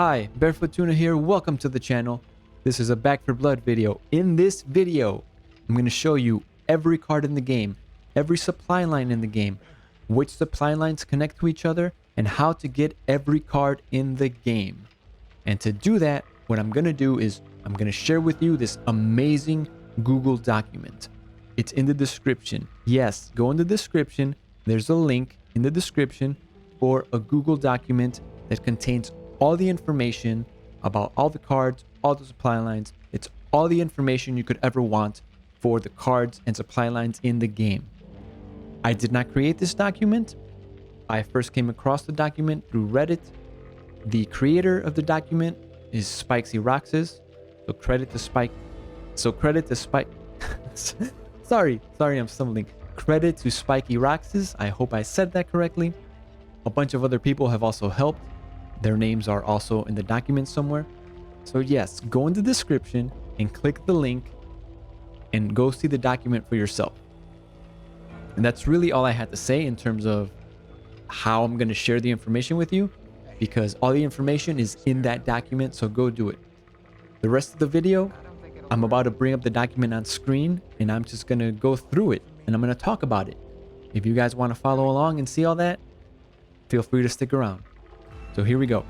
Hi, Barefoot Tuna here. Welcome to the channel. This is a Back for Blood video. In this video, I'm going to show you every card in the game, every supply line in the game, which supply lines connect to each other, and how to get every card in the game. And to do that, what I'm going to do is I'm going to share with you this amazing Google document. It's in the description. Yes, go in the description. There's a link in the description for a Google document that contains all the information about all the cards, all the supply lines. It's all the information you could ever want for the cards and supply lines in the game. I did not create this document. I first came across the document through Reddit. The creator of the document is Spiky Roxas. So credit to Spike. Sorry, I'm stumbling. Credit to Spiky Roxas. I hope I said that correctly. A bunch of other people have also helped. Their names are also in the document somewhere. So yes, go in the description and click the link and go see the document for yourself. And that's really all I had to say in terms of how I'm going to share the information with you, because all the information is in that document, so go do it. The rest of the video, I'm about to bring up the document on screen and I'm just going to go through it and I'm going to talk about it. If you guys want to follow along and see all that, feel free to stick around. So here we go.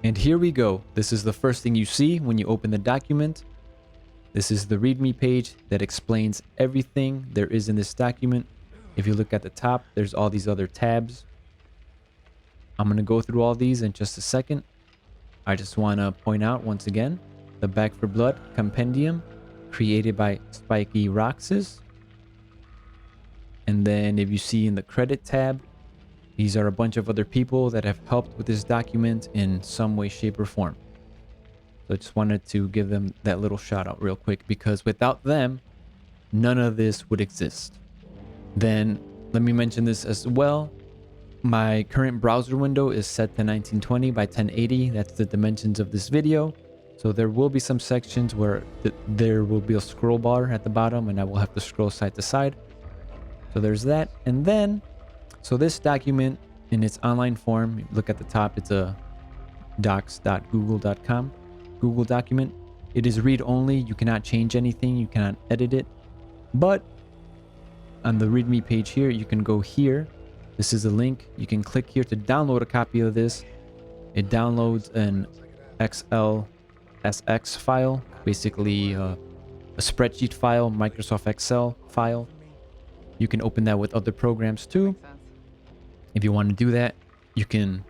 And here we go. This is the first thing you see when you open the document. This is the README page that explains everything there is in this document. If you look at the top, there's all these other tabs. I'm going to go through all these in just a second. I just want to point out once again, the Back for Blood compendium created by Spiky Roxas. And then if you see in the credit tab, these are a bunch of other people that have helped with this document in some way, shape, or form. So I just wanted to give them that little shout out real quick, because without them, none of this would exist. Then let me mention this as well. My current browser window is set to 1920 by 1080. That's the dimensions of this video. So there will be some sections where there will be a scroll bar at the bottom and I will have to scroll side to side. So there's that. And then, so this document in its online form, look at the top, it's a docs.google.com Google document. It is read only. You cannot change anything. You cannot edit it. But on the README page here, you can go here. This is a link. You can click here to download a copy of this. It downloads an XLSX file, basically a spreadsheet file, Microsoft Excel file. You can open that with other programs too. If you want to do that, you can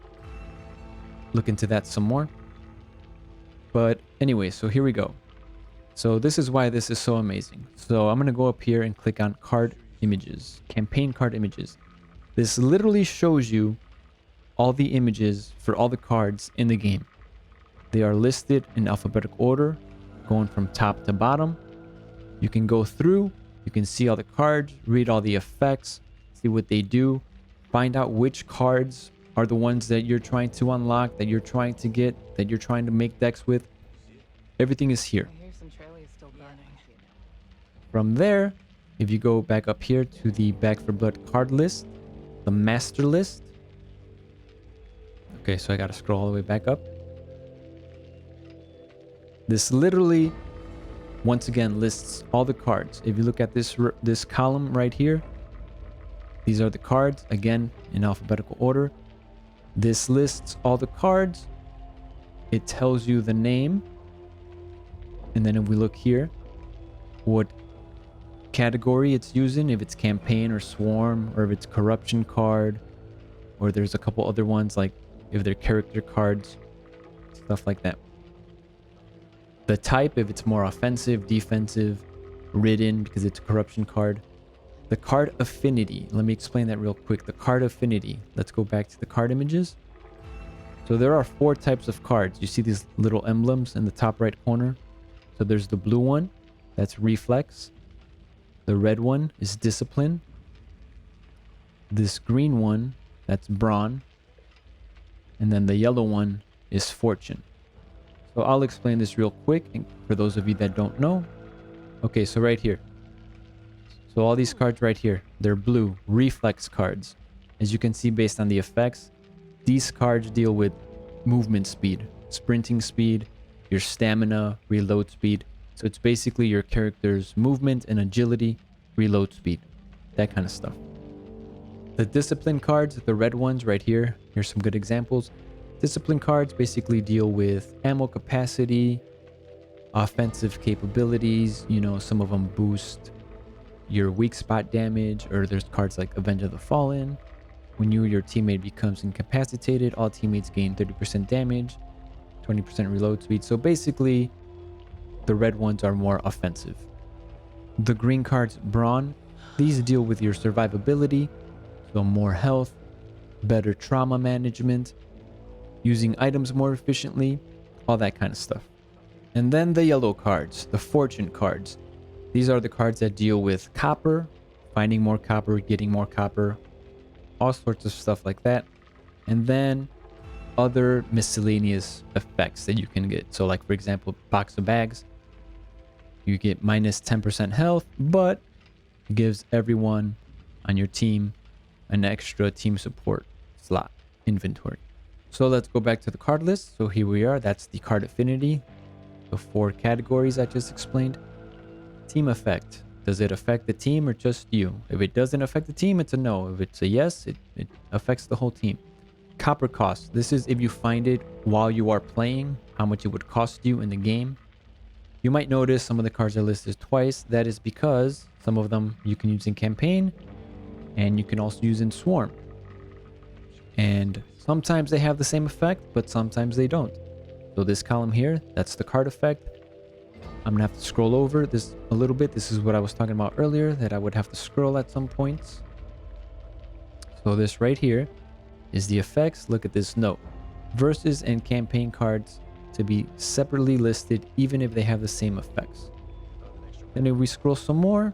look into that some more. But anyway, so here we go. So this is why this is so amazing. So I'm going to go up here and click on card images, campaign card images. This literally shows you all the images for all the cards in the game. They are listed in alphabetical order, going from top to bottom. You can go through. You can see all the cards, read all the effects, see what they do, find out which cards are the ones that you're trying to unlock, that you're trying to get, that you're trying to make decks with. Everything is here. From there, if you go back up here to the Back for Blood card list, the master list. Okay, so I got to scroll all the way back up. This literally, once again, lists all the cards. If you look at this column right here, these are the cards, again, in alphabetical order. This lists all the cards. It tells you the name. And then if we look here, what category it's using, if it's campaign or swarm, or if it's corruption card, or there's a couple other ones, like if they're character cards, stuff like that. The type, if it's more offensive, defensive, ridden, because it's a corruption card. The card affinity, let me explain that real quick. The card affinity, let's go back to the card images. So there are 4 types of cards. You see these little emblems in the top right corner. So there's the blue one, that's reflex. The red one is discipline. This green one, that's brawn. And then the yellow one is fortune. So I'll explain this real quick for those of you that don't know. Okay, so right here. So all these cards right here, they're blue, reflex cards. As you can see based on the effects, these cards deal with movement speed, sprinting speed, your stamina, reload speed. So it's basically your character's movement and agility, reload speed, that kind of stuff. The discipline cards, the red ones right here, here's some good examples. Discipline cards basically deal with ammo capacity, offensive capabilities. You know, some of them boost your weak spot damage, or there's cards like Avenge of the Fallen. When you or your teammate becomes incapacitated, all teammates gain 30% damage, 20% reload speed. So basically, the red ones are more offensive. The green cards, Brawn, these deal with your survivability, so more health, better trauma management, using items more efficiently, all that kind of stuff. And then the yellow cards, the fortune cards. These are the cards that deal with copper, finding more copper, getting more copper, all sorts of stuff like that. And then other miscellaneous effects that you can get. So like, for example, box of bags, you get minus 10% health, but it gives everyone on your team an extra team support slot inventory. So let's go back to the card list. So here we are. That's the card affinity, the 4 categories I just explained. Team effect. Does it affect the team or just you? If it doesn't affect the team, it's a no. If it's a yes, it affects the whole team. Copper cost. This is if you find it while you are playing, how much it would cost you in the game. You might notice some of the cards are listed twice. That is because some of them you can use in campaign and you can also use in swarm. And sometimes they have the same effect, but sometimes they don't. So this column here, that's the card effect. I'm gonna have to scroll over this a little bit. This is what I was talking about earlier, that I would have to scroll at some points. So this right here is the effects. Look at this note. Versus and campaign cards to be separately listed even if they have the same effects. Then if we scroll some more,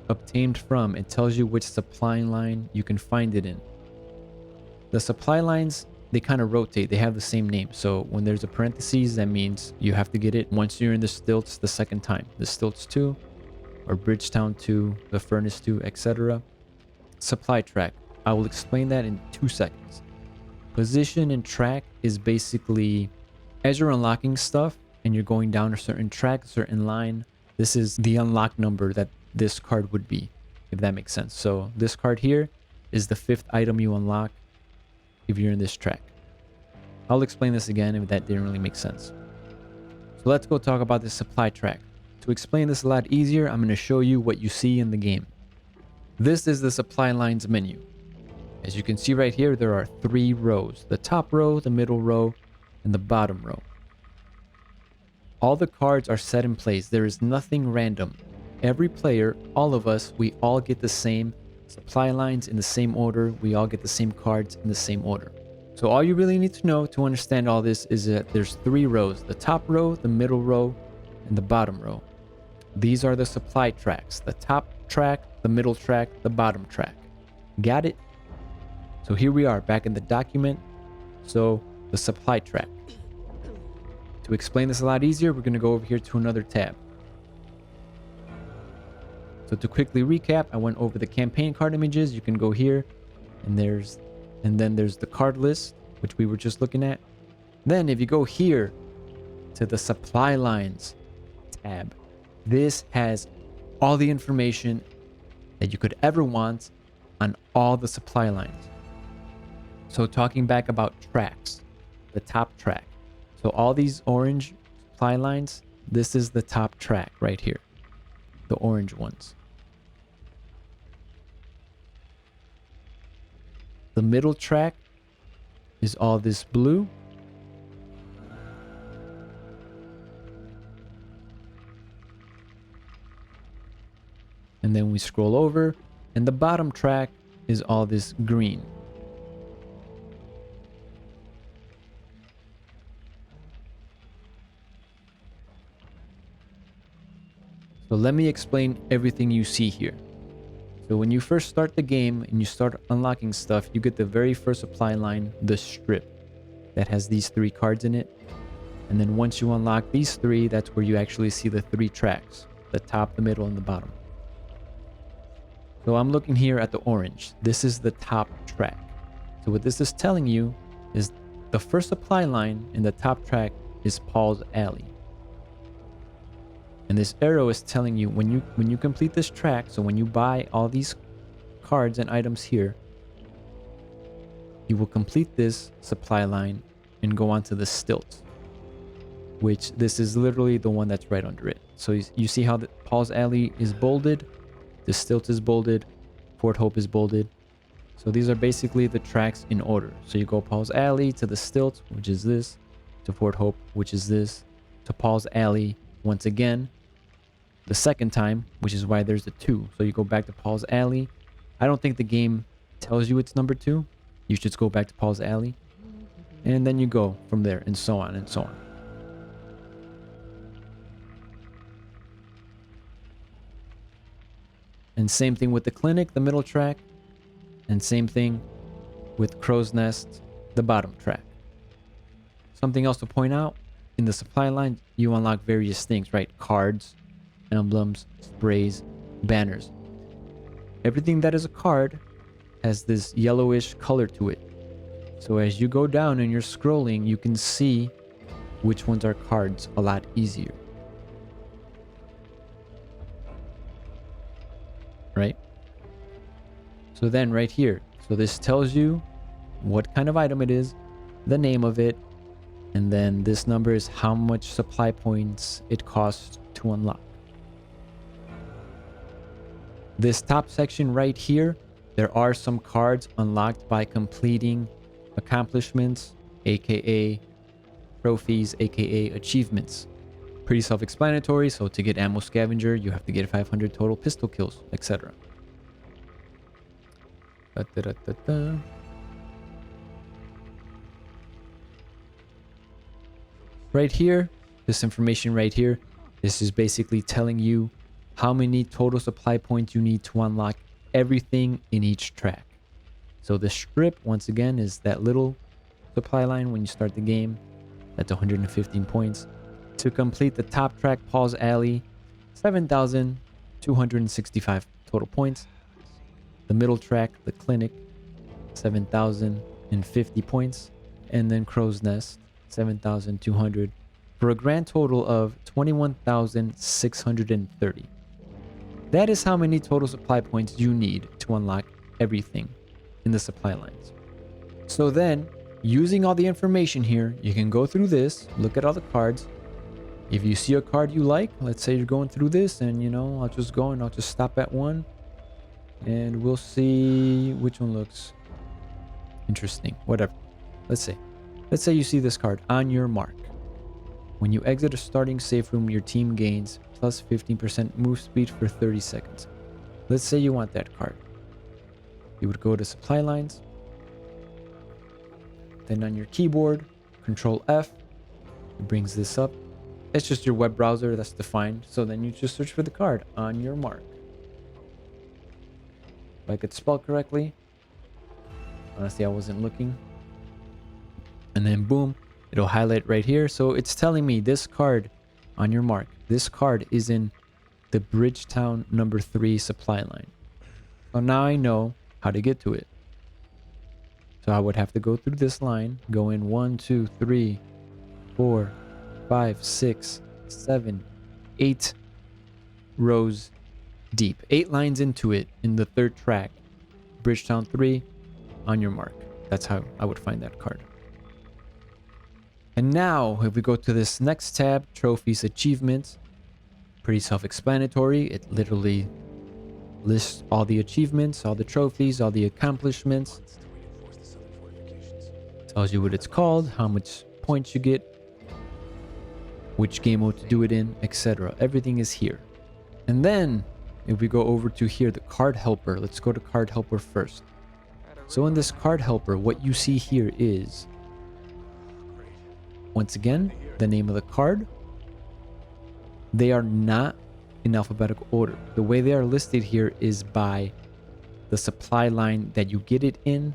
obtained from, it tells you which supply line you can find it in. The supply lines, they kind of rotate. They have the same name. So when there's a parentheses, that means you have to get it once you're in the stilts the second time. The stilts 2 or Bridgetown 2, the furnace 2, etc. Supply track. I will explain that in 2 seconds. Position and track is basically as you're unlocking stuff and you're going down a certain track, a certain line, this is the unlock number that this card would be, if that makes sense. So this card here is the 5th item you unlock if you're in this track. I'll explain this again if that didn't really make sense. So let's go talk about this supply track. To explain this a lot easier, I'm going to show you what you see in the game. This is the supply lines menu. As you can see right here, there are 3 rows. The top row, the middle row, and the bottom row. All the cards are set in place. There is nothing random. Every player, all of us, we all get the same supply lines in the same order. We all get the same cards in the same order. So all you really need to know to understand all this is that there's 3 rows. The top row, the middle row, and the bottom row. These are the supply tracks. The top track, the middle track, the bottom track. Got it? So here we are back in the document. So the supply track. To explain this a lot easier, we're going to go over here to another tab. So to quickly recap, I went over the campaign card images. You can go here and then there's the card list, which we were just looking at. Then if you go here to the supply lines tab, this has all the information that you could ever want on all the supply lines. So talking back about tracks, the top track. So all these orange supply lines, this is the top track right here, the orange ones. The middle track is all this blue. And then we scroll over, and the bottom track is all this green. So let me explain everything you see here. So when you first start the game and you start unlocking stuff, you get the very first supply line, the strip, that has these 3 cards in it. And then once you unlock these three, that's where you actually see the three tracks, the top, the middle, and the bottom. So I'm looking here at the orange. This is the top track. So what this is telling you is the first supply line in the top track is Paul's Alley. And this arrow is telling you when you complete this track, so when you buy all these cards and items here, you will complete this supply line and go on to the stilts, which this is literally the one that's right under it. So you see how Paul's Alley is bolded, the stilts is bolded, Fort Hope is bolded. So these are basically the tracks in order. So you go Paul's Alley to the stilts, which is this, to Fort Hope, which is this, to Paul's Alley once again, the second time, which is why there's a 2. So you go back to Paul's Alley. I don't think the game tells you it's number 2. You should just go back to Paul's Alley. And then you go from there, and so on and so on. And same thing with the clinic, the middle track. And same thing with Crow's Nest, the bottom track. Something else to point out, in the supply line, you unlock various things, right? Cards, emblems, sprays, banners. Everything that is a card has this yellowish color to it. So as you go down and you're scrolling, you can see which ones are cards a lot easier. Right? So then right here, so this tells you what kind of item it is, the name of it, and then this number is how much supply points it costs to unlock. This top section right here, there are some cards unlocked by completing accomplishments, aka trophies, aka achievements. Pretty self-explanatory. So to get ammo scavenger, you have to get 500 total pistol kills, etc. Right here, this information right here, this is basically telling you how many total supply points you need to unlock everything in each track. So the strip, once again, is that little supply line when you start the game. That's 115 points. To complete the top track, Paul's Alley, 7,265 total points. The middle track, the clinic, 7,050 points. And then Crow's Nest, 7,200, for a grand total of 21,630. That is how many total supply points you need to unlock everything in the supply lines. So then, using all the information here, you can go through this, look at all the cards. If you see a card you like, let's say you're going through this and, I'll just go and I'll just stop at one and we'll see which one looks interesting, whatever. Let's say you see this card, on your mark. When you exit a starting safe room, your team gains plus 15% move speed for 30 seconds. Let's say you want that card. You would go to supply lines. Then on your keyboard, Control F, it brings this up. It's just your web browser that's defined. So then you just search for the card, on your mark. If I could spell correctly. Honestly, I wasn't looking. And then boom, it'll highlight right here. So it's telling me this card, on your mark, this card is in the Bridgetown number 3 supply line. So now I know how to get to it. So I would have to go through this line, go in 1, 2, 3, 4, 5, 6, 7, 8 rows deep. 8 lines into it in the 3rd track. Bridgetown 3, on your mark. That's how I would find that card. And now, if we go to this next tab, Trophies, Achievements, pretty self-explanatory. It literally lists all the achievements, all the trophies, all the accomplishments. Tells you what it's called, how much points you get, which game mode to do it in, etc. Everything is here. And then, if we go over to here, the card helper. Let's go to card helper first. So in this card helper, what you see here is, once again, the name of the card. They are not in alphabetical order. The way they are listed here is by the supply line that you get it in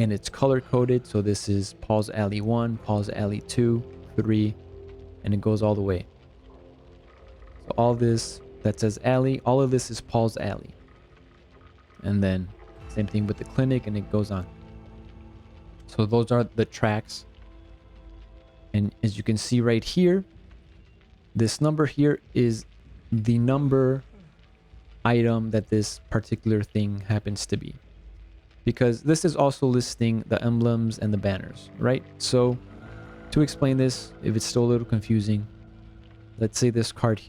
and it's color coded. So this is Paul's Alley 1, Paul's Alley 2, 3, and it goes all the way. So all this that says alley, all of this is Paul's Alley. And then same thing with the clinic, and it goes on. So those are the tracks. And as you can see right here, this number here is the number item that this particular thing happens to be. Because this is also listing the emblems and the banners, right? So to explain this, if it's still a little confusing, let's say this card,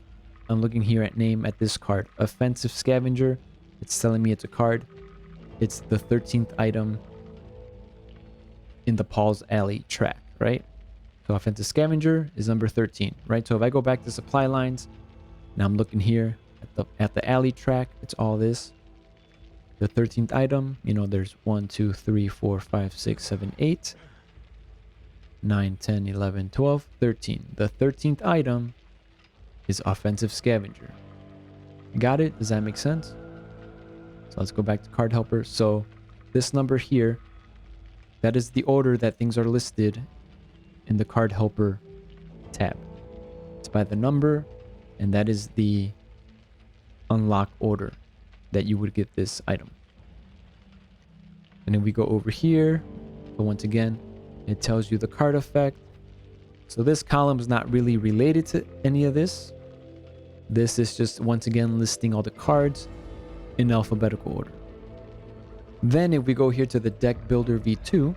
I'm looking here at name at this card, Offensive Scavenger. It's telling me it's a card. It's the 13th item in the Paul's Alley track, right? So Offensive Scavenger is number 13, right? So if I go back to supply lines, now I'm looking here at the alley track, it's all this. The 13th item, you know, there's 1, 2, 3, 4, 5, 6, 7, 8, 9, 10, 11, 12, 13. The 13th item is Offensive Scavenger. Got it? Does that make sense? So let's go back to card helper. So this number here, that is the order that things are listed in the card helper tab. It's by the number, and that is the unlock order that you would get this item. And then we go over here. So once again, it tells you the card effect. So this column is not really related to any of this. This is just once again listing all the cards in alphabetical order. Then if we go here to the deck builder v2,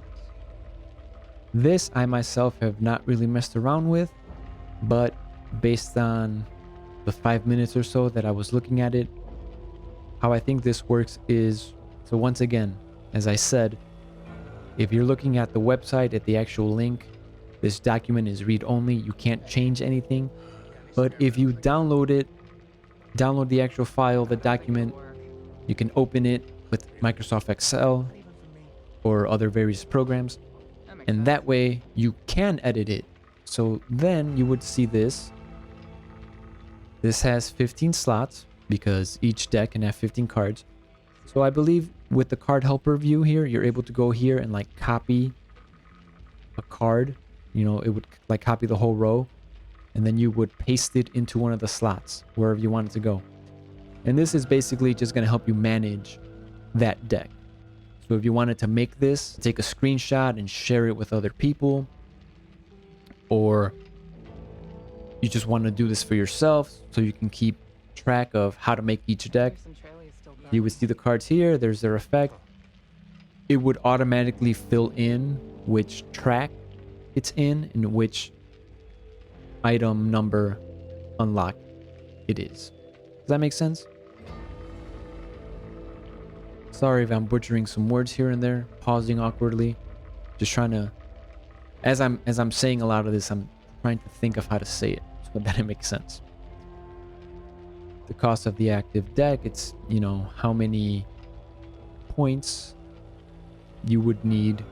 this I myself have not really messed around with, but based on the 5 minutes or so that I was looking at it, how I think this works is, so once again, as I said, if you're looking at the website, at the actual link, this document is read only. You can't change anything. But if you download it, download the actual file, the document, you can open it with Microsoft Excel or other various programs. And that way you can edit it. So then you would see this. This has 15 slots because each deck can have 15 cards. So I believe with the card helper view here, you're able to go here and like copy a card. You know, it would like copy the whole row, and then you would paste it into one of the slots wherever you want it to go. And this is basically just going to help you manage that deck. So if you wanted to make this, take a screenshot and share it with other people, or you just want to do this for yourself so you can keep track of how to make each deck, you would see the cards here. There's their effect. It would automatically fill in which track it's in and which item number unlock it is. Does that make sense? Sorry if I'm butchering some words here and there, pausing awkwardly. Just trying to, as I'm saying a lot of this, I'm trying to think of how to say it so that it makes sense. The cost of the active deck, it's, you know, how many points you would need.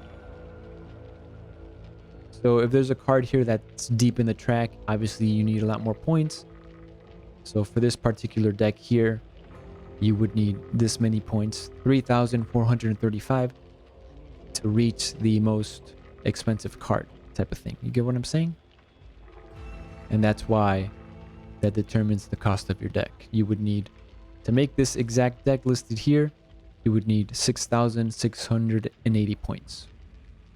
So if there's a card here that's deep in the track, obviously you need a lot more points. So for this particular deck here, you would need this many points, 3,435, to reach the most expensive card type of thing. You get what I'm saying? And that's why that determines the cost of your deck. You would need, to make this exact deck listed here, you would need 6,680 points.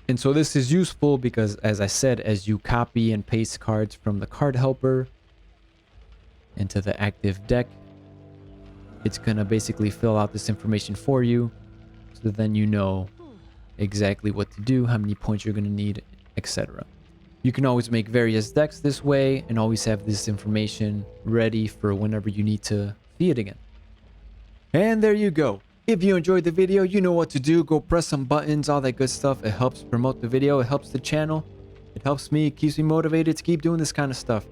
And so this is useful because, as I said, as you copy and paste cards from the card helper into the active deck, it's gonna basically fill out this information for you, so then you know exactly what to do, how many points you're gonna need, etc. You can always make various decks this way and always have this information ready for whenever you need to see it again. And there you go. If you enjoyed the video, you know what to do. Go press some buttons, all that good stuff. It helps promote the video. It helps the channel. It helps me, it keeps me motivated to keep doing this kind of stuff.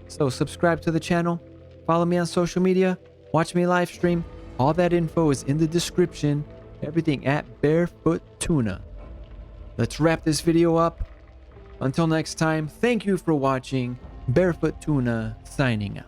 So subscribe to the channel. Follow me on social media. Watch me live stream. All that info is in the description. Everything at Barefoot Tuna. Let's wrap this video up. Until next time, thank you for watching. Barefoot Tuna signing out.